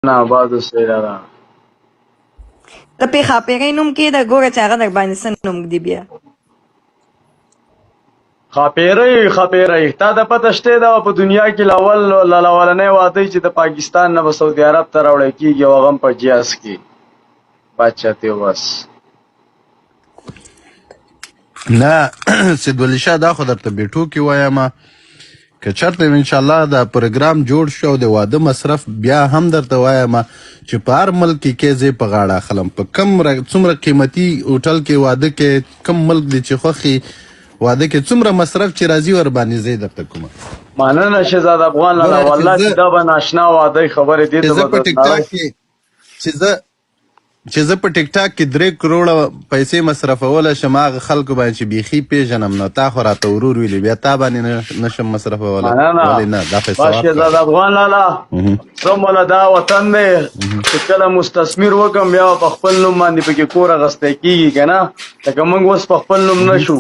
نه آباد اوسئ لاره د پیښاپیرۍ نوم کېده ګوره چې هغه در باندې څه نوم ږدي بیا خاپیرۍ تا د پته شته دا په دنیا کې اولنی واده چې د پاکستان نه به سعودي عرب ته راوړی کېږي او هغه هم په جیاز کې بادشاهتې بس نه سید ولی شاه دا خو درته بیټو کې وایم که چېرته انشاءالله دا پروګرام جوړ شو او د واده مصرف بیا هم درته وایم چې په هر ملک کې زه په غاړه اخلم په کم څومره قیمتي هوټل کې واده کې کم ملک دی چې خوښي واده کې څومره مصرف چې راځي ور باندې زه درته کوم مننه شهزاده افغان لاله والله چې دا به ناشنا واده خبرې دې ته په ټیک ټاک کې چې زه په ټیک ټاک کې 3 کروڑه پیسې مصرفوله شم هغه خلکو باندې چې بیخي پیژنم نو تا خو راته ورور ویلې بیا تا باندې نشم مصرفوله ولې نه دا فیصله شهزاده افغان لاله څومره دا وطن دی چې کله مستثمر وکم بیا په خپل نوم باندې پکې کور اغستی کېږي که نه لکه موږ اوس په خپل نوم نه شو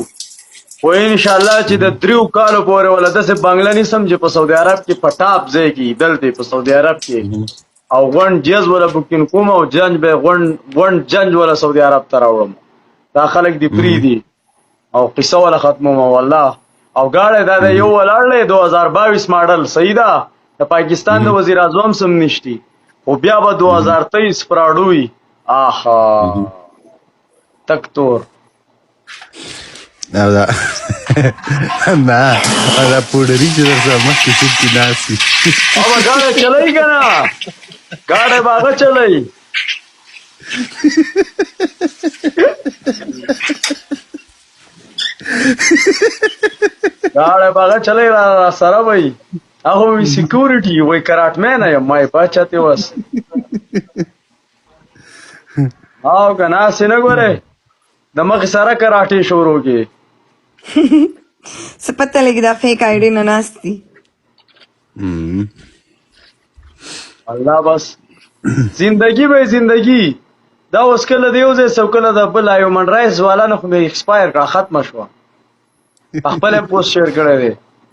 خو انشاءالله چې د 3 کالو پورې ولا داسې بنګله نیسم چې په سعودي عرب کې په ټاپ ځای کې دلته په سعودي عرب کې او غونډ جز ولا بوکین کوم او جنج به غونډ جنج ولا سعودي عرب ته راوړم دا خلک دی پریدي او قصه ولا ختموم والله او گاړه دا یو ولاړلې 2022 ماډل صحیح ده د پاکستان د وزیر اعظم سم نشتی او بیا به 2023 فراډوي آها تکتور نه دا پوډري چې درته مخکې څوک کې ناسي او گاړه چلای کنه گاڑے باغ چلائی گاڑے باغ چلائی سره وای هغه وی سکیورټي وای کراټ مین یم مای پچاته وس او کنه سینه ګوره د مخ سره کراټي شروع کی څه پته لګي دا فیک آی ډی نه ناستي الله بس زندگی به زندگی دا اوس کله دیو زه سو کله د بل هیومن رایټس والا نه خو ایکسپایر کا ختم شو خپل پوسټ شیر کړی دی